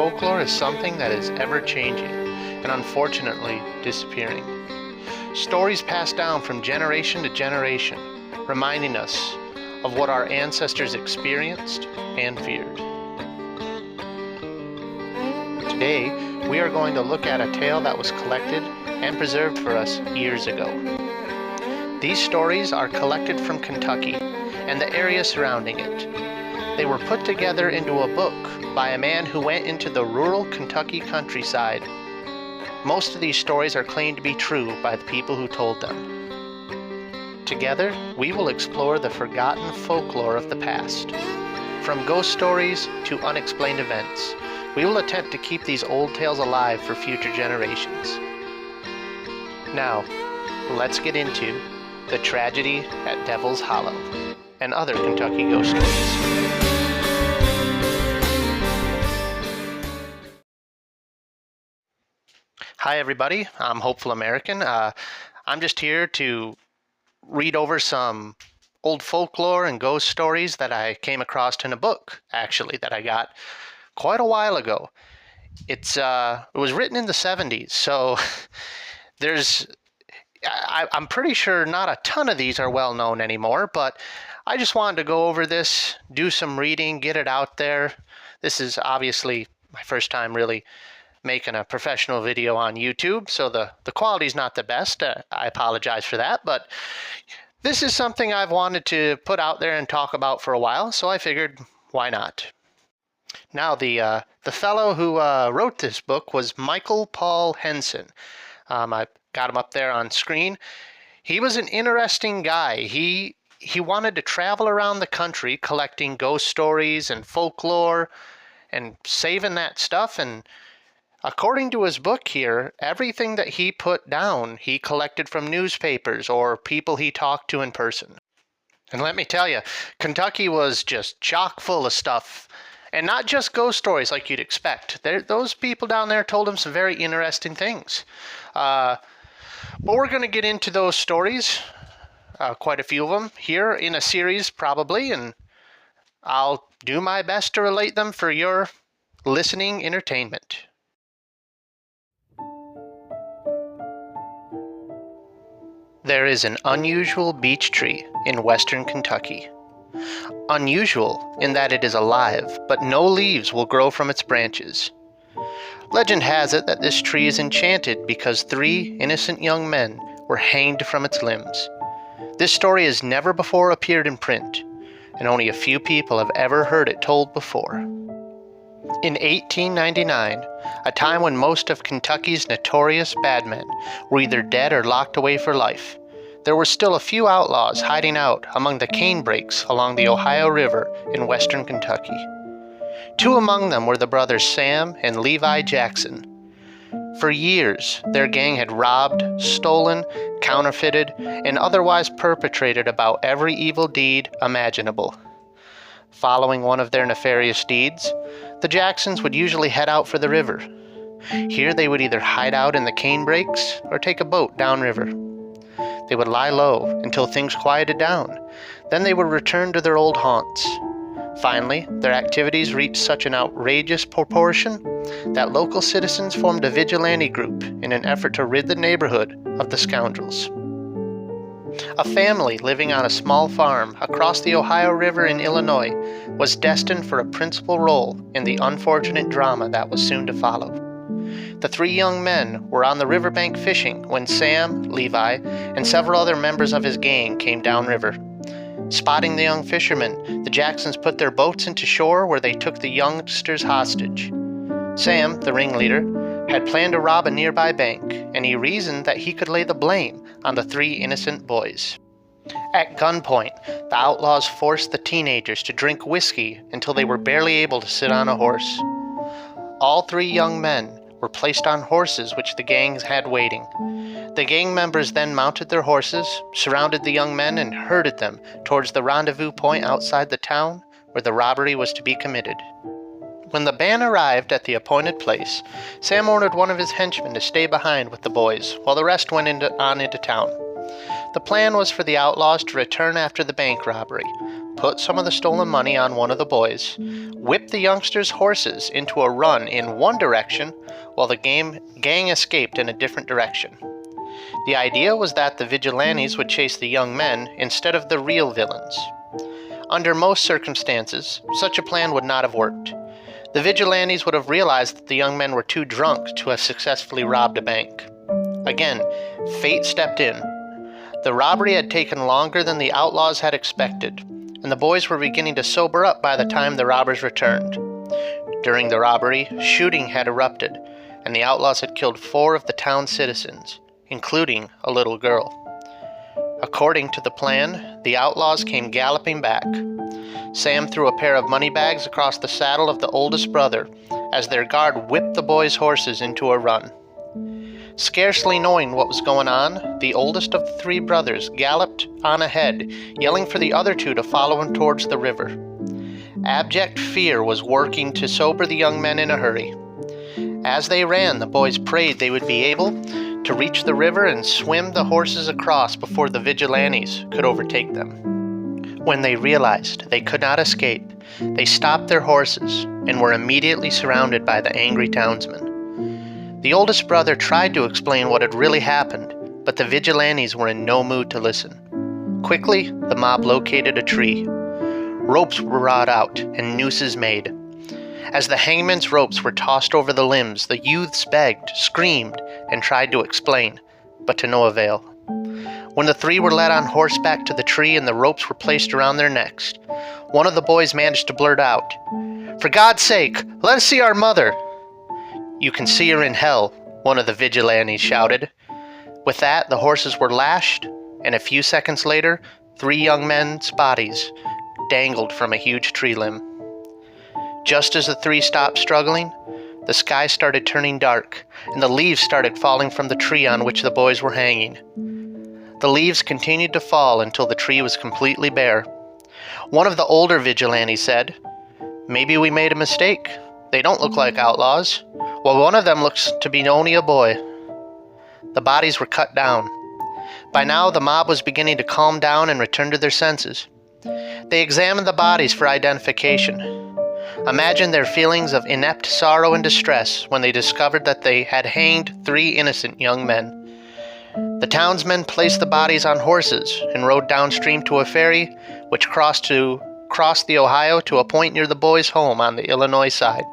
folklore is something that is ever-changing and unfortunately disappearing. Stories passed down from generation to generation, reminding us of what our ancestors experienced and feared. Today, we are going to look at a tale that was collected and preserved for us years ago. These stories are collected from Kentucky and the area surrounding it. They were put together into a book by a man who went into the rural Kentucky countryside. Most of these stories are claimed to be true by the people who told them. Together, we will explore the forgotten folklore of the past. From ghost stories to unexplained events, we will attempt to keep these old tales alive for future generations. Now, let's get into the tragedy at Devil's Hollow and other Kentucky ghost stories. Hi everybody, I'm Hopeful American. I'm just here to read over some old folklore and ghost stories that I came across in a book, actually, that I got quite a while ago. It was written in the 70s, so I'm pretty sure not a ton of these are well known anymore, but I just wanted to go over this, do some reading, get it out there. This is obviously my first time really making a professional video on YouTube, so the quality's not the best. I apologize for that, but this is something I've wanted to put out there and talk about for a while, so I figured, why not? Now, the fellow who wrote this book was Michael Paul Henson. I got him up there on screen. He was an interesting guy. He wanted to travel around the country collecting ghost stories and folklore and saving that stuff, and according to his book here, everything that he put down, he collected from newspapers or people he talked to in person. And let me tell you, Kentucky was just chock full of stuff. And not just ghost stories like you'd expect. Those people down there told him some very interesting things. But we're going to get into those stories, quite a few of them, here in a series probably, and I'll do my best to relate them for your listening entertainment. There is an unusual beech tree in western Kentucky. Unusual in that it is alive, but no leaves will grow from its branches. Legend has it that this tree is enchanted because 3 innocent young men were hanged from its limbs. This story has never before appeared in print, and only a few people have ever heard it told before. In 1899, a time when most of Kentucky's notorious bad men were either dead or locked away for life, there were still a few outlaws hiding out among the cane brakes along the Ohio River in western Kentucky. 2 among them were the brothers Sam and Levi Jackson. For years, their gang had robbed, stolen, counterfeited, and otherwise perpetrated about every evil deed imaginable. Following one of their nefarious deeds, the Jacksons would usually head out for the river. Here they would either hide out in the cane brakes or take a boat downriver. They would lie low until things quieted down. Then they would return to their old haunts. Finally, their activities reached such an outrageous proportion that local citizens formed a vigilante group in an effort to rid the neighborhood of the scoundrels. A family living on a small farm across the Ohio River in Illinois was destined for a principal role in the unfortunate drama that was soon to follow. The 3 young men were on the riverbank fishing when Sam, Levi, and several other members of his gang came downriver. Spotting the young fishermen, the Jacksons put their boats into shore where they took the youngsters hostage. Sam, the ringleader, had planned to rob a nearby bank, and he reasoned that he could lay the blame on the 3 innocent boys. At gunpoint, the outlaws forced the teenagers to drink whiskey until they were barely able to sit on a horse. All 3 young men were placed on horses which the gangs had waiting. The gang members then mounted their horses, surrounded the young men, and herded them towards the rendezvous point outside the town where the robbery was to be committed. When the band arrived at the appointed place, Sam ordered one of his henchmen to stay behind with the boys while the rest went on into town. The plan was for the outlaws to return after the bank robbery, put some of the stolen money on one of the boys, whipped the youngsters' horses into a run in one direction while the gang escaped in a different direction. The idea was that the vigilantes would chase the young men instead of the real villains. Under most circumstances, such a plan would not have worked. The vigilantes would have realized that the young men were too drunk to have successfully robbed a bank. Again, fate stepped in. The robbery had taken longer than the outlaws had expected, and the boys were beginning to sober up by the time the robbers returned. During the robbery, shooting had erupted, and the outlaws had killed 4 of the town's citizens, including a little girl. According to the plan, the outlaws came galloping back. Sam threw a pair of money bags across the saddle of the oldest brother as their guard whipped the boys' horses into a run. Scarcely knowing what was going on, the oldest of the 3 brothers galloped on ahead, yelling for the other 2 to follow him towards the river. Abject fear was working to sober the young men in a hurry. As they ran, the boys prayed they would be able to reach the river and swim the horses across before the vigilantes could overtake them. When they realized they could not escape, they stopped their horses and were immediately surrounded by the angry townsmen. The oldest brother tried to explain what had really happened, but the vigilantes were in no mood to listen. Quickly, the mob located a tree. Ropes were brought out and nooses made. As the hangman's ropes were tossed over the limbs, the youths begged, screamed, and tried to explain, but to no avail. When the 3 were led on horseback to the tree and the ropes were placed around their necks, one of the boys managed to blurt out, "For God's sake, let us see our mother!" "You can see her in hell," one of the vigilantes shouted. With that, the horses were lashed, and a few seconds later, 3 young men's bodies dangled from a huge tree limb. Just as the 3 stopped struggling, the sky started turning dark, and the leaves started falling from the tree on which the boys were hanging. The leaves continued to fall until the tree was completely bare. One of the older vigilantes said, "Maybe we made a mistake. They don't look like outlaws, while one of them looks to be only a boy." The bodies were cut down. By now, the mob was beginning to calm down and return to their senses. They examined the bodies for identification. Imagine their feelings of inept sorrow and distress when they discovered that they had hanged 3 innocent young men. The townsmen placed the bodies on horses and rode downstream to a ferry, which crossed the Ohio to a point near the boys' home on the Illinois side.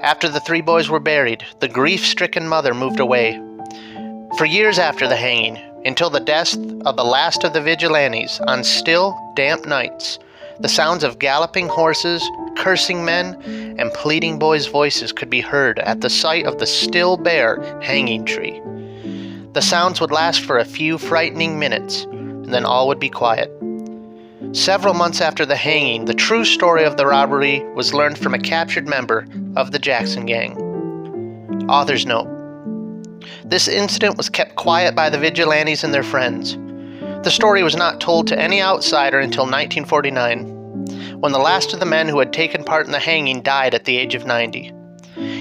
After the 3 boys were buried, the grief-stricken mother moved away. For years after the hanging, until the death of the last of the vigilantes, on still, damp nights, the sounds of galloping horses, cursing men, and pleading boys' voices could be heard at the sight of the still bare hanging tree. The sounds would last for a few frightening minutes, and then all would be quiet. Several months after the hanging, the true story of the robbery was learned from a captured member of the Jackson Gang. Author's note: this incident was kept quiet by the vigilantes and their friends. The story was not told to any outsider until 1949, when the last of the men who had taken part in the hanging died at the age of 90.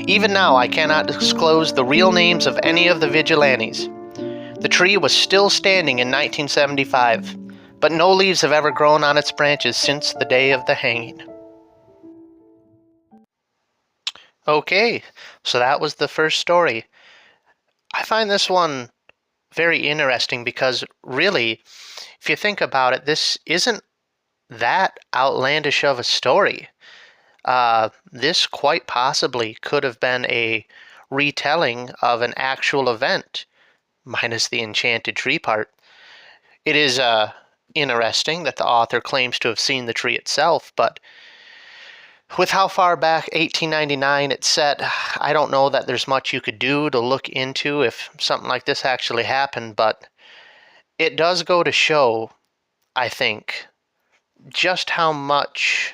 Even now, I cannot disclose the real names of any of the vigilantes. The tree was still standing in 1975, but no leaves have ever grown on its branches since the day of the hanging. Okay, so that was the first story. I find this one very interesting because really, if you think about it, this isn't that outlandish of a story. This quite possibly could have been a retelling of an actual event, minus the enchanted tree part. It is interesting that the author claims to have seen the tree itself, but with how far back 1899 it's set, I don't know that there's much you could do to look into if something like this actually happened, but it does go to show, I think, just how much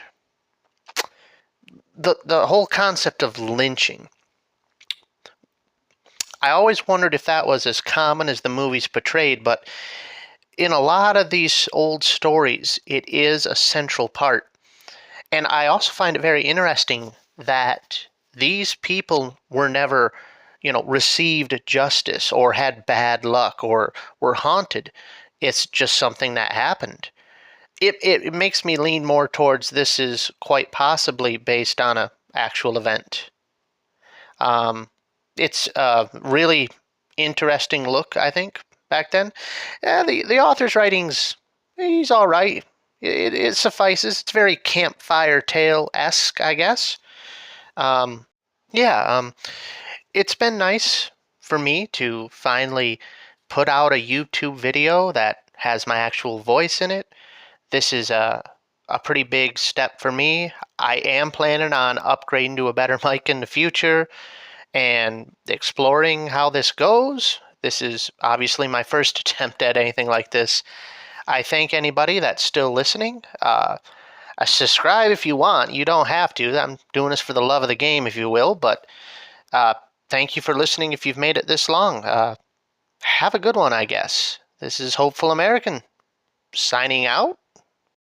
the whole concept of lynching. I always wondered if that was as common as the movies portrayed, but in a lot of these old stories, it is a central part. And I also find it very interesting that these people were never, received justice or had bad luck or were haunted. It's just something that happened. it makes me lean more towards this is quite possibly based on a actual event. It's a really interesting look, I think, back then. The author's writings, he's all right. It suffices. It's very campfire tale-esque, I guess. Um, yeah, it's been nice for me to finally put out a YouTube video that has my actual voice in it. This is a pretty big step for me. I am planning on upgrading to a better mic in the future and exploring how this goes. This is obviously my first attempt at anything like this. I thank anybody that's still listening. Subscribe if you want. You don't have to. I'm doing this for the love of the game, if you will. But uh, thank you for listening if you've made it this long. Have a good one, I guess. This is Hopeful American signing out.